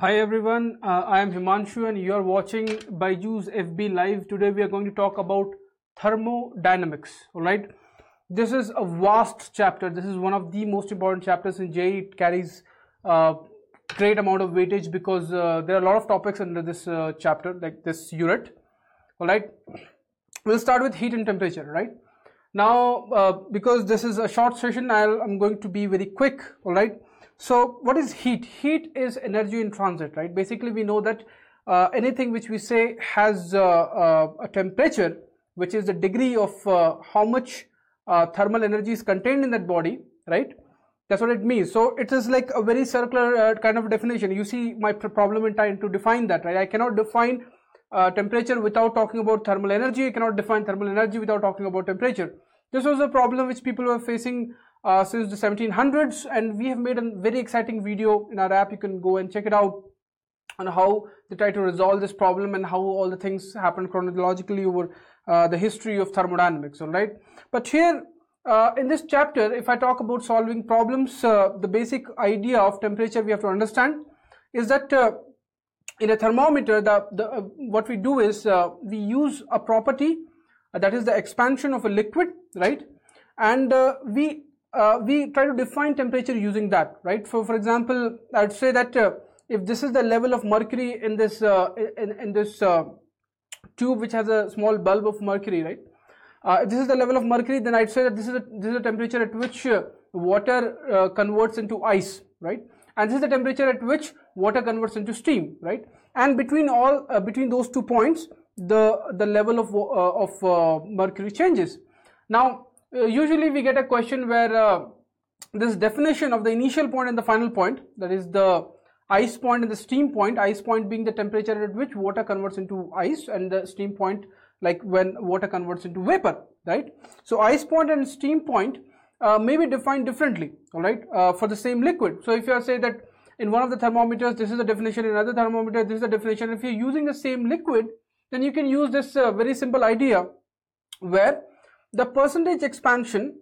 Hi everyone, I am Himanshu and you are watching BYJU'S FB Live. Today we are going to talk about thermodynamics. Alright, this is a vast chapter. This is one of the most important chapters in JEE. It carries great amount of weightage because there are a lot of topics under this chapter, like this unit. Alright, we'll start with heat and temperature. Right now, because this is a short session, I'm going to be very quick. Alright. So what is heat? Heat is energy in transit, right? Basically, we know that anything which we say has a temperature, which is the degree of how much thermal energy is contained in that body, right? That's what it means. So it is like a very circular kind of definition. You see my problem in trying to define that, right? I cannot define temperature without talking about thermal energy. I cannot define thermal energy without talking about temperature. This was a problem which people were facing since the 1700s, and we have made a very exciting video in our app. You can go and check it out on how they try to resolve this problem and how all the things happen chronologically over the history of thermodynamics. All right, but here in this chapter, if I talk about solving problems, the basic idea of temperature we have to understand is that in a thermometer, what we do is we use a property that is the expansion of a liquid, right? And we try to define temperature using that, right? For example, I'd say that if this is the level of mercury in this in this tube which has a small bulb of mercury, right? If this is the level of mercury, then I'd say that this is a temperature at which water converts into ice, right? And this is the temperature at which water converts into steam, right? And between those 2 points, the level of mercury changes. Now, usually we get a question where this definition of the initial point and the final point, that is the ice point and the steam point, ice point being the temperature at which water converts into ice, and the steam point like when water converts into vapor, right? So ice point and steam point may be defined differently, all right, for the same liquid. So if you say that in one of the thermometers this is the definition, in another thermometer this is the definition, if you're using the same liquid, then you can use this very simple idea where the percentage expansion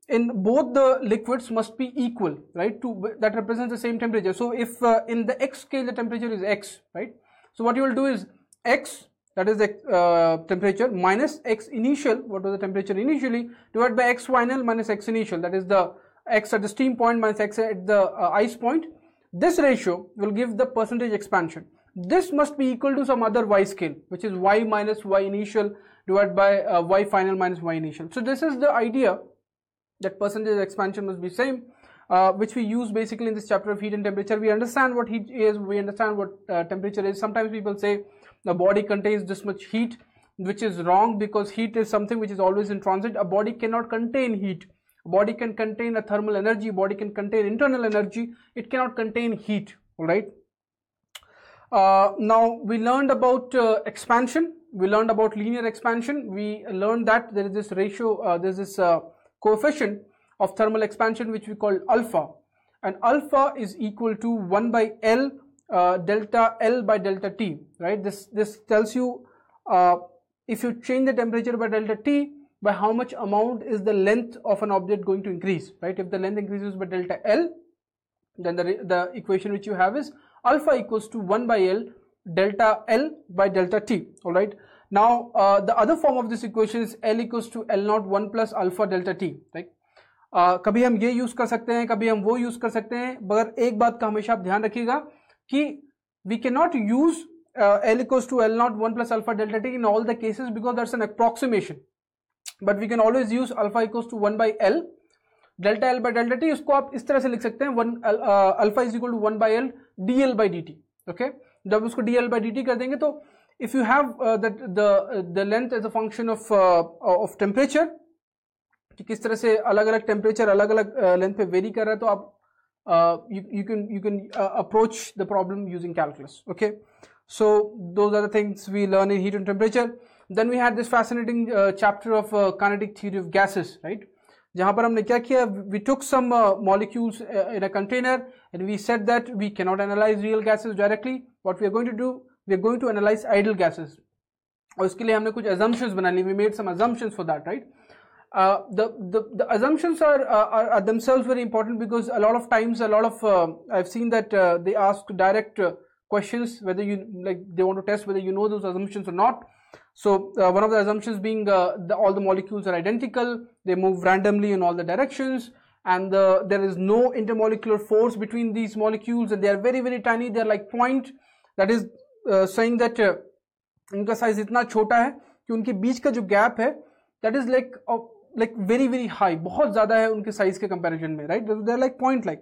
in both the liquids must be equal, right? That represents the same temperature. So if in the x scale the temperature is x, right? So what you will do is x, that is the temperature, minus x initial, what was the temperature initially, divided by x final minus x initial, that is the x at the steam point minus x at the ice point. This ratio will give the percentage expansion. This must be equal to some other y scale, which is y minus y initial divided by y final minus y initial. So this is the idea that percentage expansion must be same, which we use basically in this chapter of heat and temperature. We understand what heat is, we understand what temperature is. Sometimes people say the body contains this much heat, which is wrong, because heat is something which is always in transit. A body cannot contain heat. A body can contain a thermal energy, a body can contain internal energy, it cannot contain heat, all right? Now we learned about expansion, we learned about linear expansion, we learned that there is this ratio, there is this coefficient of thermal expansion which we call alpha, and alpha is equal to 1 by L delta L by delta T, right? This tells you if you change the temperature by delta T, by how much amount is the length of an object going to increase, right? If the length increases by delta L, then the equation which you have is alpha equals to 1 by L delta L by delta T, all right? Now the other form of this equation is L equals to L naught 1 plus alpha delta T, right? कभी हम ये use कर सकते हैं, कभी हम वो use कर सकते हैं, मगर एक बात का हमेशा आप ध्यान रखिएगा कि we cannot use L equals to L naught 1 plus alpha delta T in all the cases, because that's an approximation, but we can always use alpha equals to 1 by L delta L by delta T. उसको आप इस तरह से लिख सकते हैं, alpha is equal to 1 by L dl by dt, okay? जब उसको dl by dt कर देंगे, तो if you have the length as a function of temperature, कि किस तरह से अलग अलग टेम्परेचर अलग अलग लेंथ पे वेरी कर रहा है, तो आप you can approach the problem using calculus, okay? So those are the things we learn in heat and temperature. Then we had this fascinating chapter of kinetic theory of gases, right? जहाँ पर हमने क्या किया, we took some molecules in a container and we said that we cannot analyze real gases directly. What we are going to do, we are going to analyze ideal gases, और उसके लिए हमने कुछ assumptions बना ली. We made some assumptions for that, right? The assumptions are themselves very important, because a lot of times I've seen that they ask direct questions, whether you like they want to test whether you know those assumptions or not. So one of the assumptions being all the molecules are identical, they move randomly in all the directions, and there is no intermolecular force between these molecules, and they are very very tiny, they are like point. That is saying that इनका size इतना छोटा है कि उनके बीच का जो gap है that is like very very high, बहुत ज़्यादा है उनके साइज के कंपैरिजन में, right? They are like point like.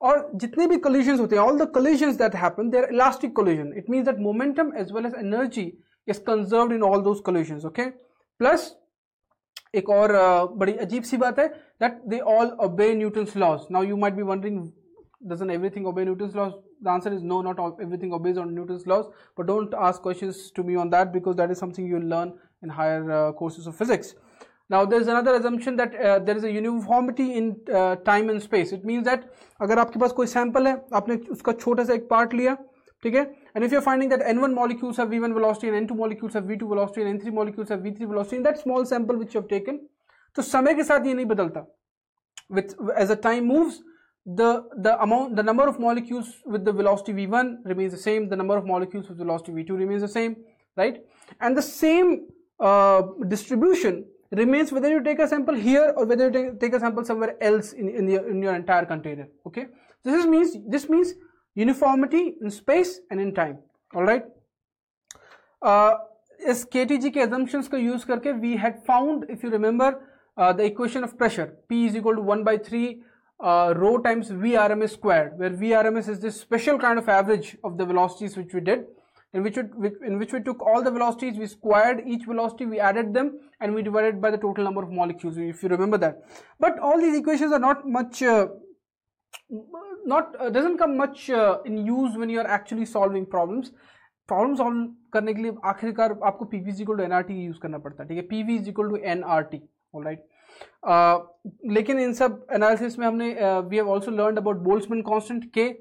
और जितने भी collisions होते हैं, all the collisions that happen, they are elastic collision. It means that momentum as well as energy is conserved in all those collisions, okay? Plus एक और बड़ी अजीब सी बात है that they all obey Newton's laws. Now you might be wondering, doesn't everything obey Newton's laws? The answer is no, not everything obeys on Newton's laws, but don't ask questions to me on that because that is something you will learn in higher courses of physics. Now there is another assumption that there is a uniformity in time and space. It means that अगर आपके पास कोई sample है, आपने उसका छोटा सा एक part लिया, ठीक है, and if you're finding that n1 molecules have v1 velocity and n2 molecules have v2 velocity and n3 molecules have v3 velocity in that small sample which you have taken, तो समय के साथ ये नहीं बदलता. As the time moves, the number of molecules with the velocity v1 remains the same, the number of molecules with velocity v2 remains the same, right? And the same distribution remains whether you take a sample here or whether you take a sample somewhere else in your entire container, okay? This means uniformity in space and in time, all right? इस KTG के assumptions को use करके we had found, if you remember, the equation of pressure, P is equal to 1 by 3 rho times VRMS squared, where VRMS is this special kind of average of the velocities which we did, in which we took all the velocities, we squared each velocity, we added them, and we divided by the total number of molecules, if you remember that. But all these equations are not much, doesn't come much in use when you are actually solving problems. Problem solve करने के लिए आखिरकार आपको PV is equal to NRT use करना पड़ता है, ठीक है? PV is equal to NRT, all right? लेकिन इन सब analysis में हमने we have also learned about Boltzmann constant K,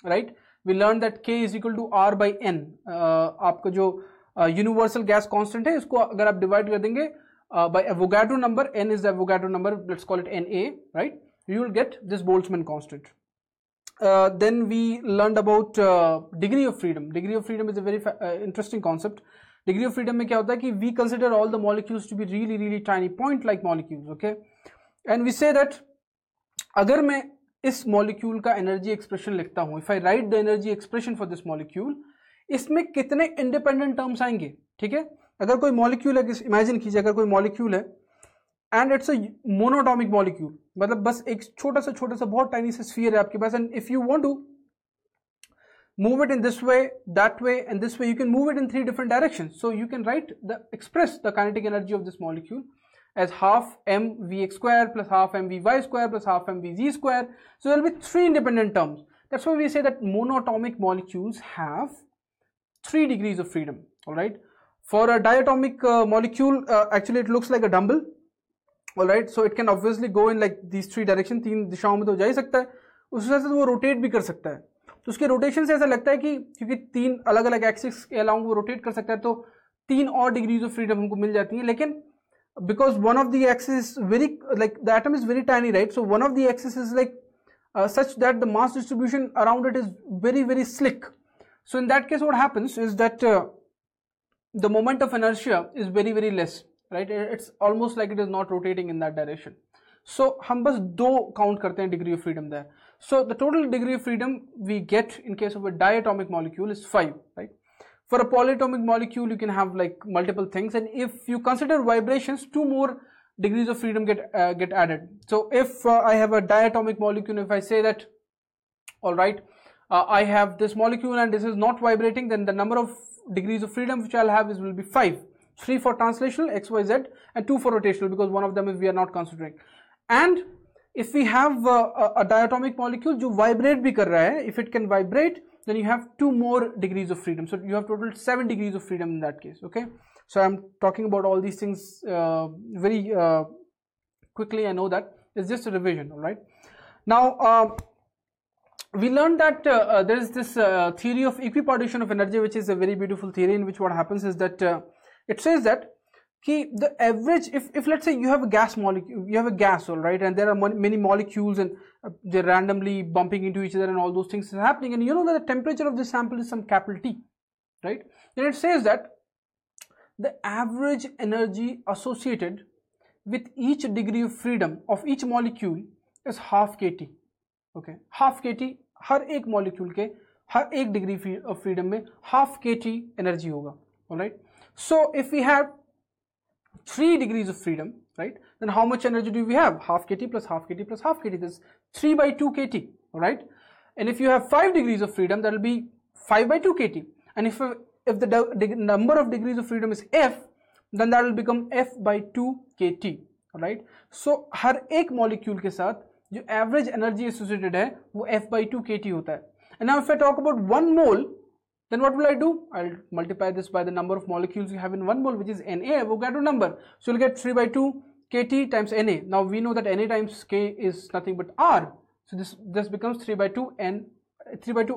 right? We learned that K is equal to R by N. आपका जो universal gas constant है, इसको अगर आप divide कर देंगे by Avogadro number, N is the Avogadro number, let's call it NA, right? You will get this Boltzmann constant. Then we learned about degree of freedom. Degree of freedom is a very interesting concept. Degree of freedom में क्या होता है कि we consider all the molecules to be really really tiny point like molecules, okay? And we say that अगर मैं इस molecule का energy expression लिखता हूँ, if I write the energy expression for this molecule, इसमें कितने independent terms आएंगे, ठीक है? अगर कोई molecule है, imagine कीजिए अगर कोई molecule है and it's a monatomic molecule, मतलब बस एक छोटा सा बहुत tiny सा sphere है आपके पास, and if you want to move it in this way, that way, and this way, you can move it in 3 different directions. So you can express the kinetic energy of this molecule as half mvx square plus half mvy square plus half mvz square. So there will be 3 independent terms. That's why we say that monatomic molecules have 3 degrees of freedom, all right? For a diatomic molecule, actually it looks like a dumbbell, all right? So it can obviously go in like these 3 directions, 3 दिशाओं में तो जा ही सकता है, उस वजह से वो rotate भी कर सकता है. तो उसके रोटेशन से ऐसा लगता है कि क्योंकि 3 अलग अलग एक्सिस के अलावा वो रोटेट कर सकता है तो 3 और डिग्रीज ऑफ फ्रीडम हमको मिल जाती है. लेकिन because one of the axis very like the atom is very tiny, right? So one of the axis is like such that the mass distribution around it is very very slick. So in that case what happens is that the moment of inertia is very very less, right? It's almost like it is not rotating in that direction. So हम बस 2 count करते हैं degree of freedom there. So the total degree of freedom we get in case of a diatomic molecule is 5, right? For a polyatomic molecule you can have like multiple things, and if you consider vibrations, 2 more degrees of freedom get added. So if I have a diatomic molecule, if I say that all right, I have this molecule and this is not vibrating, then the number of degrees of freedom which I'll have will be 5. 3 for translational XYZ and 2 for rotational, because one of them is we are not considering. And if we have a diatomic molecule जो vibrate भी कर रहा है, if it can vibrate, then you have 2 more degrees of freedom. So you have total 7 degrees of freedom in that case, okay? So I'm talking about all these things very quickly. I know that it's just a revision, all right? Now we learned that there is this theory of equipartition of energy, which is a very beautiful theory in which what happens is that it says that कि the average, if let's say you have a gas molecule, you have a gas, all right, and there are many molecules and they're randomly bumping into each other and all those things are happening, and you know that the temperature of this sample is some capital T, right? Then it says that the average energy associated with each degree of freedom of each molecule is half kT. Okay, half kT, हर एक molecule के हर एक degree of freedom में half kT energy होगा, all right? So if we have 3 degrees of freedom, right, then how much energy do we have? Half kT plus half kT plus half kT, that's 3 by 2 kT, all right? And if you have 5 degrees of freedom, that will be 5 by 2 kT. And if the number of degrees of freedom is f, then that will become f by 2 kT, all right? So हर एक molecule के साथ जो average energy associated है वो f by 2 kT होता है. And now if I talk about 1 mole, then what will I do? I'll multiply this by the number of molecules you have in 1 mole, which is Na, Avogadro number. So you'll get 3 by 2 kT times Na. Now we know that Na times K is nothing but R. So this becomes 3 by 2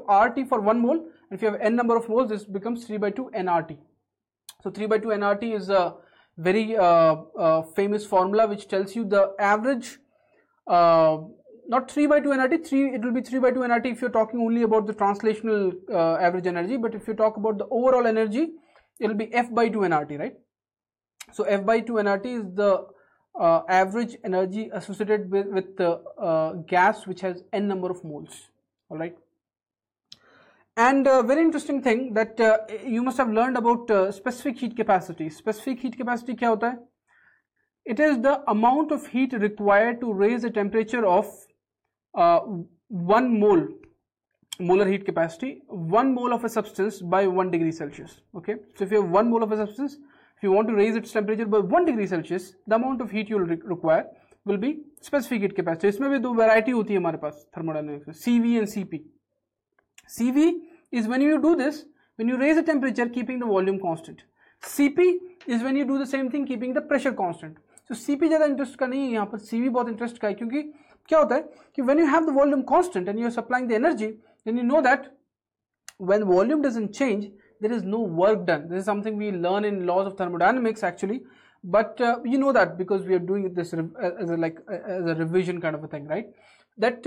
RT for 1 mole. And if you have n number of moles, this becomes 3 by 2 nRT. So 3 by 2 nRT is a very famous formula which tells you the average, not 3 by 2 nRT, it will be 3 by 2 nRT if you're talking only about the translational average energy, but if you talk about the overall energy, it will be f by 2 nRT, right? So f by 2 nRT is the average energy associated with the gas which has n number of moles, all right? And a very interesting thing that you must have learned about specific heat capacity. Specific heat capacity क्या होता है? It is the amount of heat required to raise the temperature of 1 mole, molar heat capacity, 1 mole of a substance by 1 degree Celsius. Okay, so if you have 1 mole of a substance, if you want to raise its temperature by 1 degree Celsius, the amount of heat you will require will be specific heat capacity. इसमें भी दो variety होती है हमारे पास thermodynamics में, CV and CP. CV is when you do this, when you raise the temperature keeping the volume constant. CP is when you do the same thing keeping the pressure constant. So CP ज़्यादा interest का नहीं है यहाँ पर, CV बहुत interest का है, क्योंकि क्या होता है कि when you have the volume constant and you are supplying the energy, then you know that when volume doesn't change, there is no work done. This is something we learn in laws of thermodynamics actually, but you know that because we are doing this as a revision kind of a thing, right? That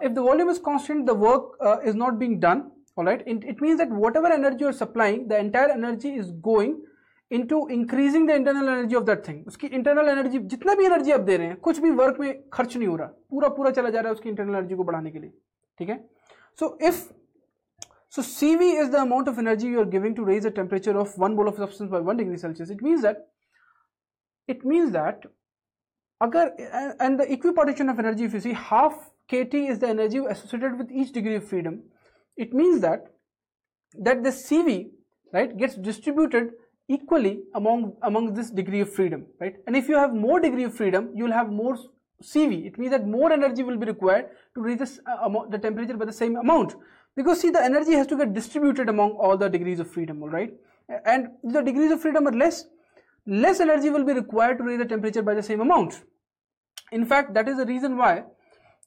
if the volume is constant, the work is not being done, all right? It means that whatever energy you are supplying, the entire energy is going into increasing the internal energy of that thing. उसकी internal energy, जितना भी energy आप दे रहे हैं, कुछ भी work में खर्च नहीं हो रहा, पूरा चला जा रहा है उसकी internal energy को बढ़ाने के लिए, ठीक है? So CV is the amount of energy you are giving to raise the temperature of 1 mole of substance by 1 degree Celsius. It means that अगर, and the equipartition of energy, if you see, half kT is the energy associated with each degree of freedom. It means that the CV, right, gets distributed equally among this degree of freedom, right? And if you have more degree of freedom, you will have more CV. It means that more energy will be required to reach this, the temperature by the same amount, because see, the energy has to get distributed among all the degrees of freedom, all right? And the degrees of freedom are less energy will be required to raise the temperature by the same amount. In fact, that is the reason why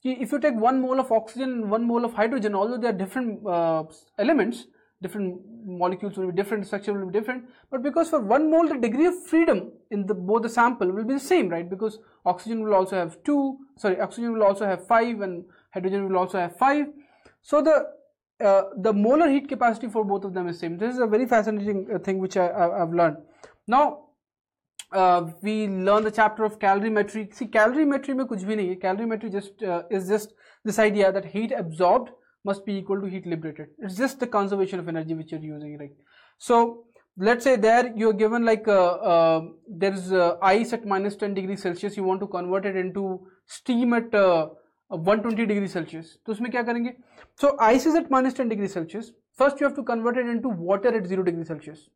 if you take 1 mole of oxygen and 1 mole of hydrogen, although they are different elements, different molecules will be different, structure will be different, but because for 1 mole the degree of freedom in both the sample will be the same, right? Because oxygen will also have 5 and hydrogen will also have 5. So the molar heat capacity for both of them is same. This is a very fascinating thing which I've learned. Now we learn the chapter of calorimetry. See, calorimetry में कुछ भी नहीं है. Calorimetry is just this idea that heat absorbed must be equal to heat liberated. It's just the conservation of energy which you're using, right? So let's say there you're given like there's ice at minus 10 degrees Celsius. You want to convert it into steam at 120 degrees Celsius. तो उसमें क्या करेंगे? So ice is at minus 10 degrees Celsius. First you have to convert it into water at 0 degrees Celsius,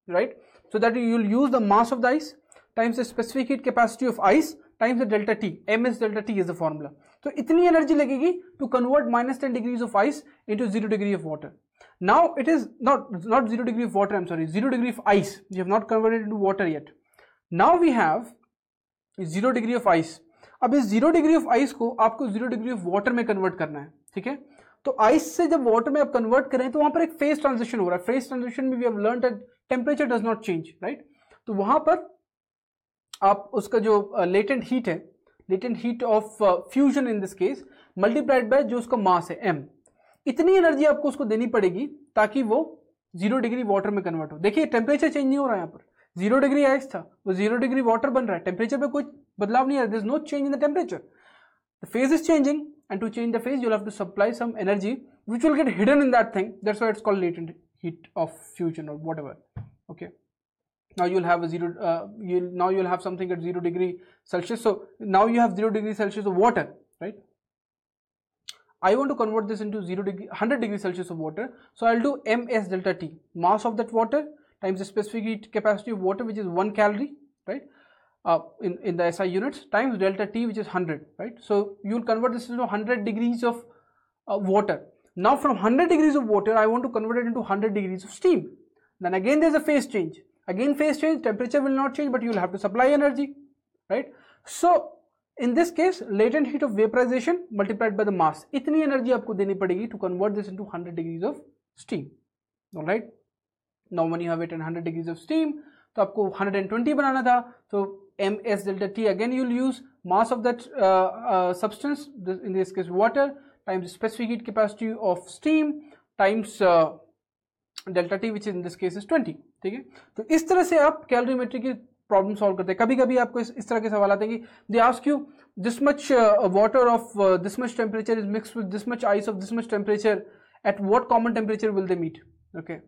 right? So that you'll use the mass of the ice times the specific heat capacity of ice times the delta T. MS delta T is the formula. So इतनी energy लगेगी to convert minus 10 degrees of ice into 0 degree of water. Now it is not 0 degree of water, I'm sorry, 0 degree of ice. You have not converted into water yet. Now we have 0 degree of ice. अब इस 0 degree of ice को आपको 0 degree of water में convert करना है, ठीक है? तो ice से जब water में आप convert करें तो वहाँ पर एक phase transition हो रहा है. Phase transition में we have learned that temperature does not change, right? तो वहां पर आप उसका जो लेटेंट हीट है, latent heat of fusion in this case multiplied by जो उसका मास है m, इतनी एनर्जी आपको उसको देनी पड़ेगी ताकि वो 0 डिग्री वाटर में कन्वर्ट हो। देखिए टेम्परेचर चेंज नहीं हो रहा है यहाँ पर, 0 डिग्री आइस था वो 0 डिग्री वाटर बन रहा है, टेम्परेचर पे कोई बदलाव नहीं आ रहा, there is no change in the temperature, the phase is changing and to change the phase you'll have to supply some energy which will get hidden in that thing, that's why it's called latent heat of fusion or whatever. Okay, now you'll have a you'll have something at 0 degree Celsius, so now you have 0 degree Celsius of water, right? I want to convert this into 100 degree Celsius of water, so I'll do ms delta T, mass of that water times the specific heat capacity of water, which is 1 calorie, right? In the SI units, times delta T, which is 100, right? So you'll convert this into 100 degrees of water. Now from 100 degrees of water I want to convert it into 100 degrees of steam. Then again there's a phase change, again phase change, temperature will not change but you'll have to supply energy, right? So in this case latent heat of vaporization multiplied by the mass, itni energy aapko deni padegi to convert this into 100 degrees of steam. All right, now when you have it in 100 degrees of steam, तो आपको 120 बनाना था, तो ms delta T, again you'll use mass of that substance, in this case water, times the specific heat capacity of steam times delta T, which in this case is 20. ठीक है, तो इस तरह से आप कैलोरीमेट्री की प्रॉब्लम सॉल्व करते हैं। कभी कभी आपको इस तरह के सवाल आते हैं कि they ask you this much water of this much temperature is mixed with this much ice of this much temperature, at what common temperature will they meet? Okay,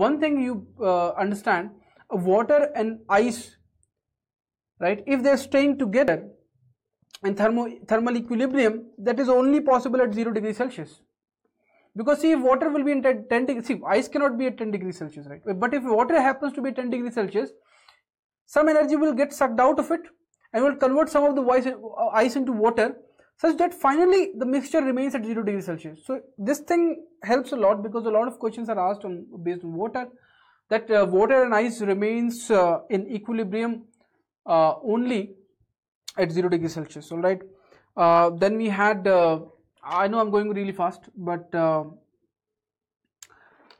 one thing you understand, water and ice, right, if they're staying together in thermal equilibrium, that is only possible at 0 degrees Celsius, because see, if water will be in 10 degrees, see, ice cannot be at 10 degrees Celsius, right? But if water happens to be 10 degrees Celsius, some energy will get sucked out of it and will convert some of the ice into water, such that finally the mixture remains at 0 degrees Celsius. So this thing helps a lot, because a lot of questions are asked based on water, that water and ice remains in equilibrium only at 0 degrees Celsius. All right, then we had I know I'm going really fast, but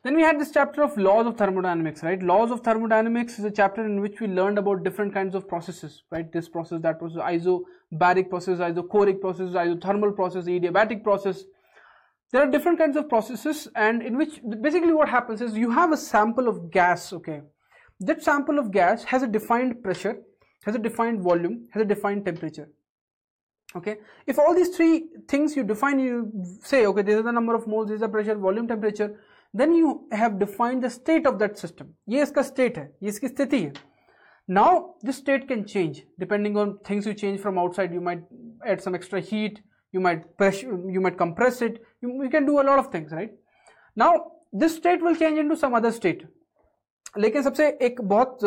then we had this chapter of laws of thermodynamics, right? Laws of thermodynamics is a chapter in which we learned about different kinds of processes, right? This process, that process, isobaric process, isochoric process, isothermal process, adiabatic process. There are different kinds of processes, and in which basically what happens is you have a sample of gas, okay? That sample of gas has a defined pressure, has a defined volume, has a defined temperature, okay? If all these three things you define, you say, okay, this is the number of moles, this is the pressure, volume, temperature, then you have defined the state of that system. ये इसका state है, ये इसकी स्थिति है. Now this state can change depending on things you change from outside. You might add some extra heat, you might pressure, you might compress it, you can do a lot of things, right? Now this state will change into some other state. लेकिन सबसे एक बहुत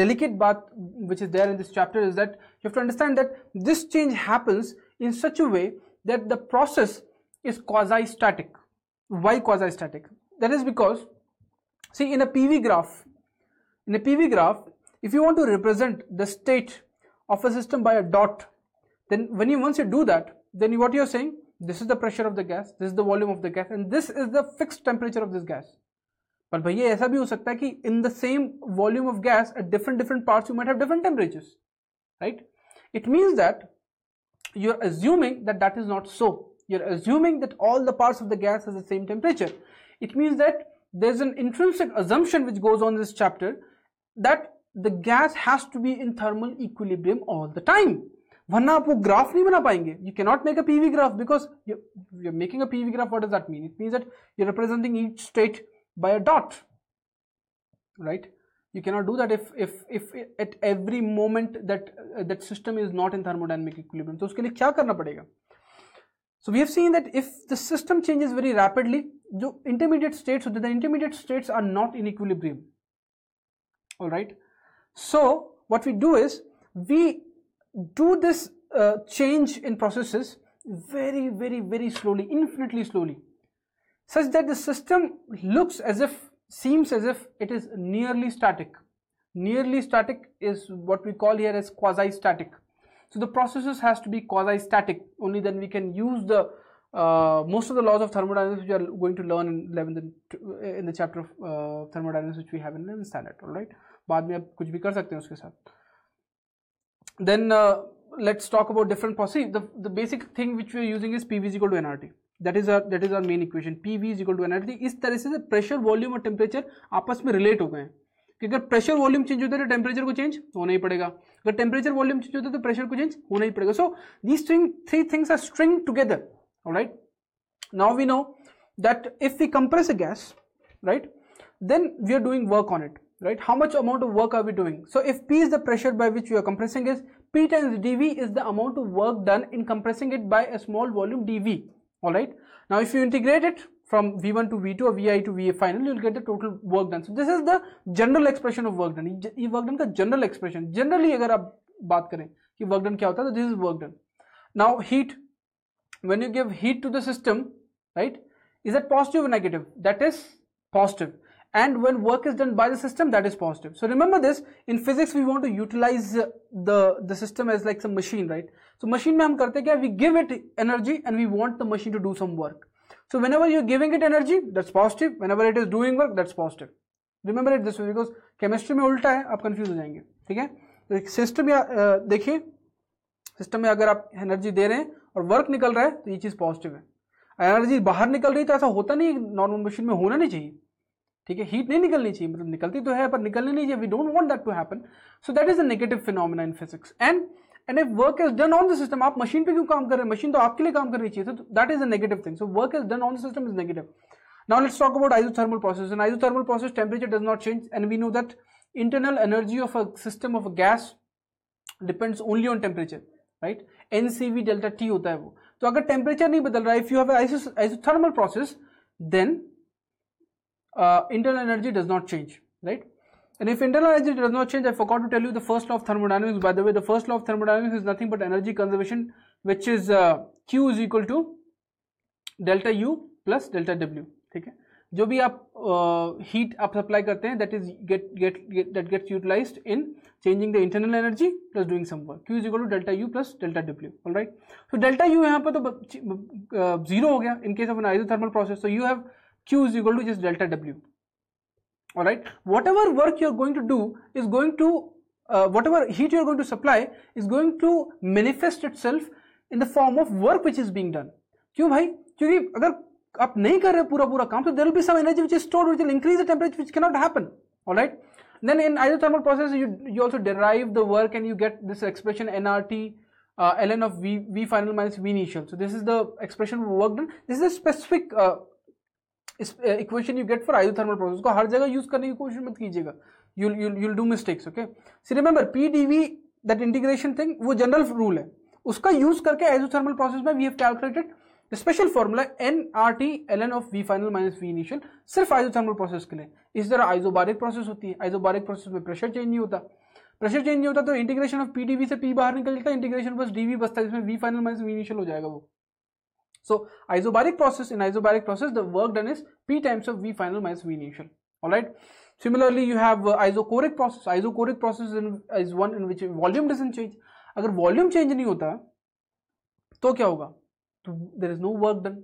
delicate बात which is there in this chapter is that you have to understand that this change happens in such a way that the process is quasi-static. Why quasi-static? That is because, see, in a PV graph, if you want to represent the state of a system by a dot, then once you do that, then what you're saying, this is the pressure of the gas, this is the volume of the gas, and this is the fixed temperature of this gas. But भैया ऐसा भी हो सकता है कि in the same volume of gas at different parts you might have different temperatures, right? It means that you're assuming that is not so. You're assuming that all the parts of the gas has the same temperature. It means that there's an intrinsic assumption which goes on in this chapter that the gas has to be in thermal equilibrium all the time. वरना आप वो graph नहीं बना पाएंगे. You cannot make a PV graph, because you're making a PV graph. What does that mean? It means that you're representing each state by a dot, right? You cannot do that if at every moment that system is not in thermodynamic equilibrium. तो उसके लिए क्या करना पड़ेगा? So we have seen that if the system changes very rapidly, जो intermediate states होते हैं, the intermediate states are not in equilibrium. All right. So what we do is we do this change in processes very slowly, infinitely slowly, such that the system seems as if it is nearly static. Nearly static is what we call here as quasi-static. So the processes has to be quasi-static, only then we can use the most of the laws of thermodynamics which we are going to learn in the chapter of thermodynamics which we have in 11th standard. All right. बाद में आप कुछ भी कर सकते हैं उसके साथ. Then let's talk about different processes. The basic thing which we are using is PV is equal to nRT. That is our main equation. PV is equal to nRT. इस तरह से प्रेशर, वॉल्यूम और temperature आपस में relate हो गए हैं कि अगर प्रेशर वॉल्यूम चेंज होता है तो टेम्परेचर को चेंज होना ही पड़ेगा, अगर टेम्परेचर वॉल्यूम चेंज होता है तो प्रेशर को चेंज होना ही पड़ेगा. So these three things are string together. Alright, now we know that if we compress a gas, right, then we are doing work on it, right? How much amount of work are we doing? So if P is the pressure by which we are compressing, is P times dV is the amount of work done in compressing it by a small volume dV. All right, now if you integrate it from V1 to V2 or Vi to Va final, you'll get the total work done. So this is the general expression of work done. ये work done का general expression. Generally अगर आप बात करें कि work done क्या होता है, तो this is work done. Now heat, when you give heat to the system, right, is that positive or negative? That is positive. And when work is done by the system, that is positive. So remember this, in physics we want to utilize the system as like some machine, right? So machine में हम करते क्या, we give it energy and we want the machine to do some work. So whenever you're giving it energy, that's positive. Whenever it is doing work, that's positive. Remember it this way, because chemistry में उल्टा है, आप confuse हो जाएंगे. ठीक है, तो system या देखिए, सिस्टम में अगर आप एनर्जी दे रहे हैं और वर्क निकल रहा है तो ये चीज पॉजिटिव है. एनर्जी बाहर निकल रही तो ऐसा होता नहीं, नॉर्मल मशीन में होना नहीं चाहिए. ठीक है, हीट नहीं निकलनी चाहिए, मतलब निकलती तो है पर निकलनी नहीं चाहिए. We don't want that to happen. So that is a negative phenomena in physics. And if work is done on the system, आप मशीन पे क्यों काम कर रहे हैं, मशीन तो आपके लिए काम करनी चाहिए, तो that is a negative thing. So work is done on the system is negative. Now let's talk about isothermal process. In isothermal process, temperature does not change, and we know that internal energy of a system of a gas depends only on temperature, right? NCV delta T होता है वो. तो अगर temperature नहीं बदल रहा है, if you have isothermal process, then internal energy does not change, right? And if internal energy does not change, I forgot to tell you the first law of thermodynamics. By the way, the first law of thermodynamics is nothing but energy conservation, which is Q is equal to delta U plus delta W. ठीक है, जो भी आप heat आप supply करते हैं, that is that gets utilized in changing the internal energy plus doing some work. Q is equal to delta U plus delta W. All right. So delta U यहाँ पर तो zero हो गया in case of an isothermal process. So you have Q is equal to just delta W. All right. Whatever work you are going to do is going to whatever heat you are going to supply is going to manifest itself in the form of work which is being done. क्यों भाई? क्योंकि अगर आप नहीं कर रहे पूरा काम, तो there will be some energy which is stored which will increase the temperature, which cannot happen. All right. Then in isothermal process you also derive the work and you get this expression nRT ln of V final minus V initial. So this is the expression of work done. This is a specific equation you get for isothermal process. को हर जगह use करने की कोशिश मत कीजिएगा. You'll do mistakes. Okay. So remember PdV, that integration thing, वो general rule है. उसका use करके isothermal process में we have calculated the special formula nRT ln of V final minus V initial सिर्फ isothermal process के लिए. इस तरह isobaric process होती है. Isobaric process में pressure change नहीं होता. प्रेशर चेंज नहीं होता तो इंटीग्रेशन ऑफ PdV से P बाहर निकल जाता है, इंटीग्रेशन बस dV बचता है, जिसमें V final minus V initial हो जाएगा वो. So isobaric process, in isobaric process the work done is P times of V final minus V initial. All right. Similarly you have isochoric process. Isochoric process is one in which volume doesn't change. अगर volume change नहीं होता तो क्या होगा? There is no work done.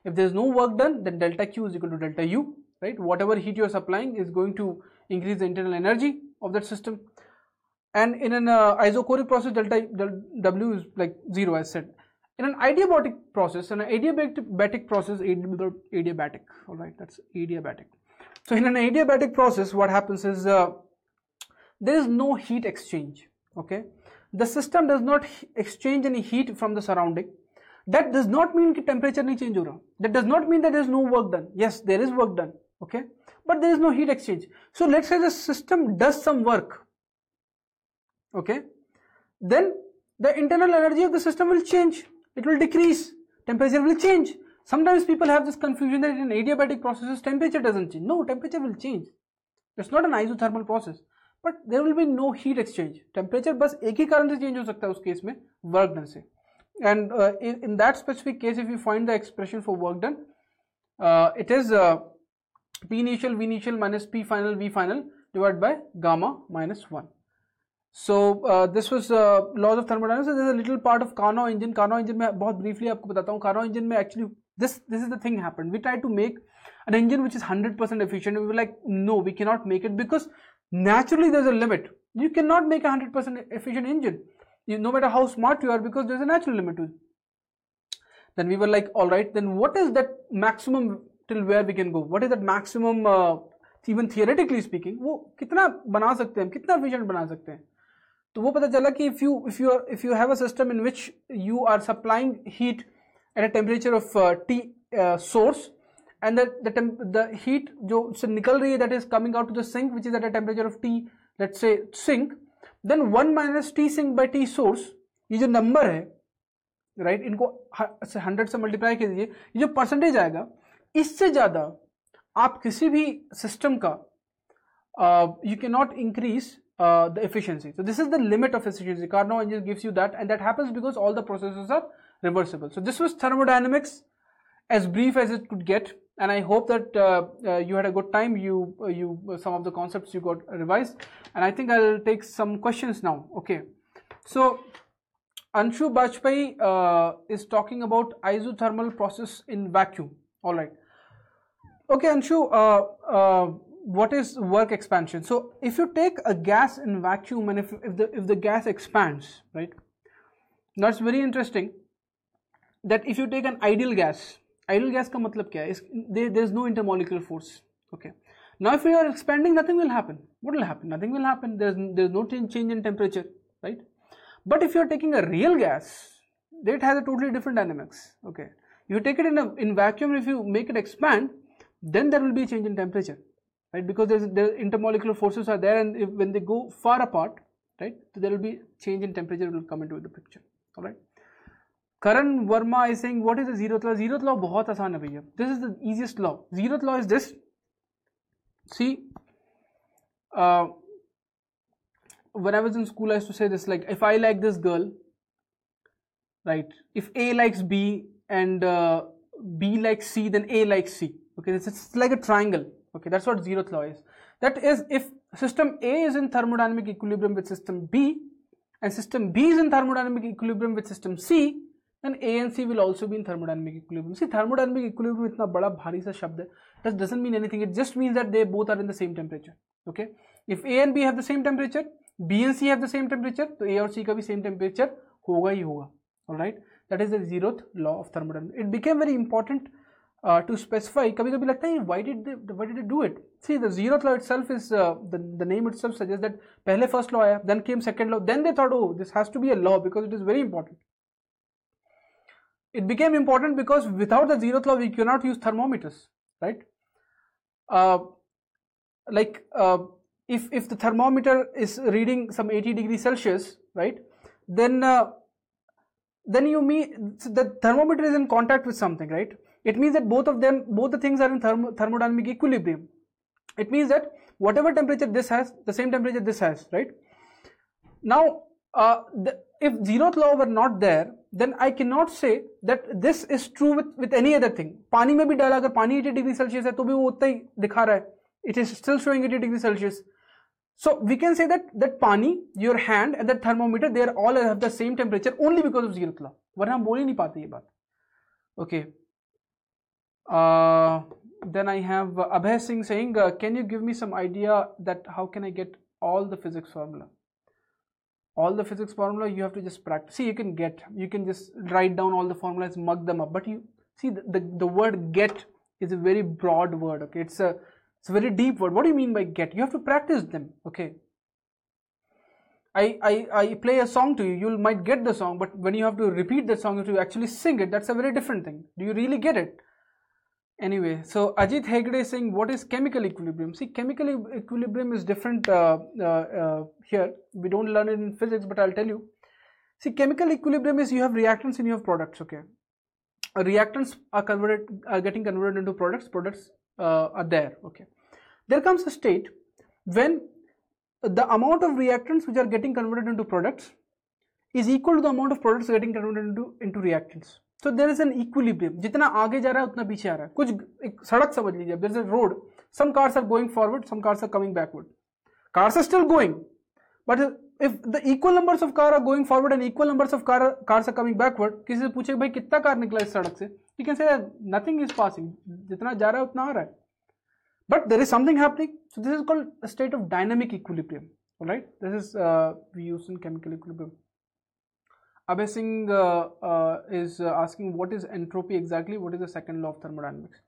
If there is no work done, then delta Q is equal to delta U, right? Whatever heat you are supplying is going to increase the internal energy of that system. And in an isochoric process, delta W is like zero, as said. In an adiabatic process, adiabatic, all right, that's adiabatic. So in an adiabatic process, what happens is there is no heat exchange. Okay, the system does not exchange any heat from the surrounding. That does not mean that temperature नहीं change हो रहा. That does not mean that there is no work done. Yes, there is work done. Okay, but there is no heat exchange. So let's say the system does some work. Okay, then the internal energy of the system will change. It will decrease. Temperature will change. Sometimes people have this confusion that in adiabatic processes temperature doesn't change. No, temperature will change. It's not an isothermal process, but there will be no heat exchange. Temperature बस एक ही कारण से change हो सकता है उस case में work done से. And in that specific case, if you find the expression for work done, it is P initial V initial minus P final V final divided by gamma minus 1. So this was laws of thermodynamics. So there is a little part of Carnot engine. Carnot engine में बहुत briefly आपको बताता हूँ. Carnot engine में actually this is the thing happened. We tried to make an engine which is 100% efficient. We were like, no, we cannot make it because naturally there's a limit. You cannot make a 100% efficient engine, no matter how smart you are, because there's a natural limit to it. Then we were like, all right, then what is that maximum till where we can go? What is that maximum, even theoretically speaking, वो कितना बना सकते हैं, कितना efficient बना सकते हैं? तो वो पता चला कि if you have a system in which you are supplying heat at a temperature of T source, and the heat जो से निकल रही है, that is coming out to the sink, which is at a temperature of T, let's say sink, then 1 minus T sink by T source, ये जो number है, right, इनको 100 से मल्टीप्लाई कर दीजिए, ये जो परसेंटेज आएगा, इससे ज़्यादा आप किसी भी सिस्टम का you cannot increase the efficiency. So this is the limit of efficiency. Carnot engine gives you that, and that happens because all the processes are reversible. So this was thermodynamics, as brief as it could get, and I hope that you had a good time. Some of the concepts you got revised, and I think I'll take some questions now. Okay, so Anshu Bajpai is talking about isothermal process in vacuum. All right. Okay, Anshu, what is work expansion? So if you take a gas in vacuum, and if the gas expands, right? Now it's very interesting that if you take an ideal gas का मतलब क्या है? There is no intermolecular force. Okay. Now if you are expanding, nothing will happen. What will happen? Nothing will happen. There is no change in temperature, right? But if you are taking a real gas, it has a totally different dynamics. Okay. You take it in vacuum, if you make it expand, then there will be a change in temperature, right? Because the intermolecular forces are there, and when they go far apart, right, so there will be change in temperature will come into the picture. All right. Karan Verma is saying, what is the zeroth law? Zeroth law बहुत आसान है भैया. This is the easiest law. Zeroth law is this. See, when I was in school, I used to say this, like, if I like this girl, right, if A likes B and B likes C, then A likes C. Okay, it's like a triangle. Okay, that's what zeroth law is. That is, if system A is in thermodynamic equilibrium with system B, and system B is in thermodynamic equilibrium with system C, then A and C will also be in thermodynamic equilibrium. See, thermodynamic equilibrium इतना बड़ा भारी सा शब्द है. That doesn't mean anything. It just means that they both are in the same temperature. Okay, if A and B have the same temperature, B and C have the same temperature, तो A और C का भी same temperature होगा ही होगा. All right, that is the zeroth law of thermodynamics. It became very important to specify. कभी-कभी लगता है why did they do it? See, the zeroth law itself is the name itself suggests that पहले first law आया, then came second law, then they thought, oh, this has to be a law because it is very important. It became important because without the zeroth law we cannot use thermometers, right? If the thermometer is reading some 80 degrees Celsius, right, then you mean the thermometer is in contact with something, right? It means that both the things are in thermodynamic equilibrium. It means that whatever temperature this has, the same temperature this has, right? Now, if zeroth law were not there, then I cannot say that this is true with any other thing. पानी में भी डाला, अगर पानी 80 degree Celsius है तो भी वो उतना ही दिखा रहा है. It is still showing 80 degree Celsius. So we can say that पानी, your hand and that thermometer, they all have the same temperature only because of zeroth law. वरना हम बोल ही नहीं पाते ये बात. Okay. Then I have Abhay Singh saying, can you give me some idea that how can I get all the physics formula? All the physics formula you have to just practice. See, you can just write down all the formulas, mug them up. But you see, the word get is a very broad word. Okay, it's a very deep word. What do you mean by get? You have to practice them. Okay. I play a song to you. You might get the song, but when you have to repeat the song, you have to actually sing it. That's a very different thing. Do you really get it? Anyway, so Ajit Hegde is saying, what is chemical equilibrium? See, chemical equilibrium is different here. We don't learn it in physics, but I'll tell you. See, chemical equilibrium is you have reactants and you have products. Okay, reactants are getting converted into products. Products are there. Okay, there comes a state when the amount of reactants which are getting converted into products is equal to the amount of products getting converted into reactants. So there is an equilibrium. जितना आगे जा रहा है उतना पीछे आ रहा है. कुछ एक सड़क समझ लीजिए. There is a road. Some cars are going forward. Some cars are coming backward. Cars are still going. But if the equal numbers of cars are going forward and equal numbers of cars are coming backward, किसी से पूछे भाई कितना car निकला इस सड़क से? You can say that nothing is passing. जितना जा रहा है उतना आ रहा है. but there is something happening. So this is called a state of dynamic equilibrium. All right, this is we use in chemical equilibrium. Abhay Singh is asking what is entropy exactly, what is the second law of thermodynamics.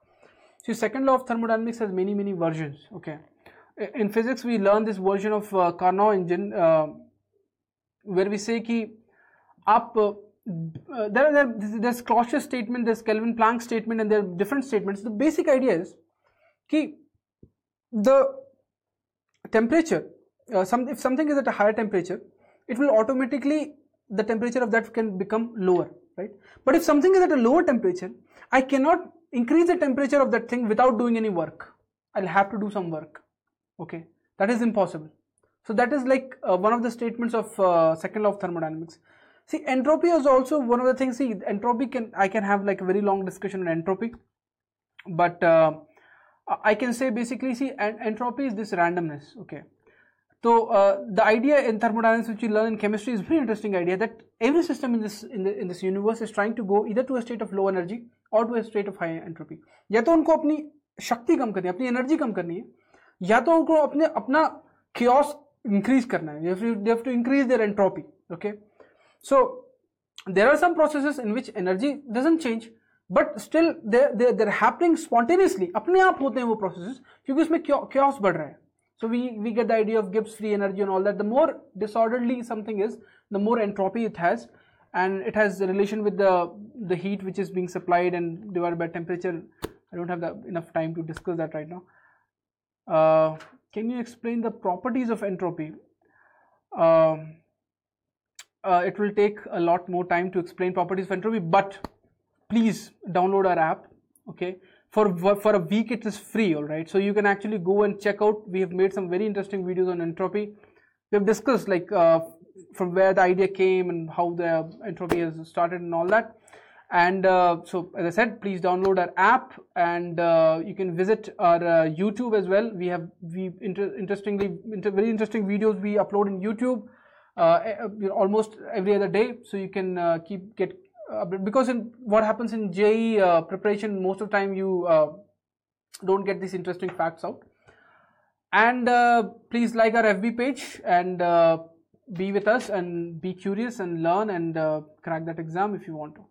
See, second law of thermodynamics has many versions. Okay, in physics we learn this version of Carnot engine where we say ki there's Clausius statement, there's Kelvin Planck statement, and there are different statements. The basic idea is ki the temperature, if something is at a higher temperature, it will automatically, the temperature of that can become lower, right? But if something is at a lower temperature, I cannot increase the temperature of that thing without doing any work. I'll have to do some work. Okay, that is impossible. So that is like one of the statements of second law of thermodynamics. See, entropy is also one of the things. See, entropy I can have like a very long discussion on entropy, but I can say basically, see, entropy is this randomness. Okay, so the idea in thermodynamics which you learn in chemistry is a very interesting idea that every system in this universe is trying to go either to a state of low energy or to a state of high entropy. या तो उनको अपनी शक्ति कम करनी है, अपनी energy कम करनी है, या तो उनको अपना chaos increase करना है. They have to increase their entropy. Okay, so there are some processes in which energy doesn't change, but still they're happening spontaneously. अपने आप होते हैं वो processes क्योंकि उसमें chaos बढ़ रहा है. So we get the idea of Gibbs free energy and all that. The more disorderly something is, the more entropy it has, and it has a relation with the heat which is being supplied and divided by temperature. I don't have enough time to discuss that right now. Can you explain the properties of entropy? It will take a lot more time to explain properties of entropy, but please download our app. Okay, for a week it is free. All right, so you can actually go and check out. We have made some very interesting videos on entropy. We have discussed like from where the idea came and how the entropy has started and all that. And so as I said, please download our app, and you can visit our YouTube as well. We have very interesting videos we upload in YouTube almost every other day, so you can get because what happens in JEE preparation, most of the time you don't get these interesting facts out. And please like our FB page and be with us and be curious and learn and crack that exam if you want to.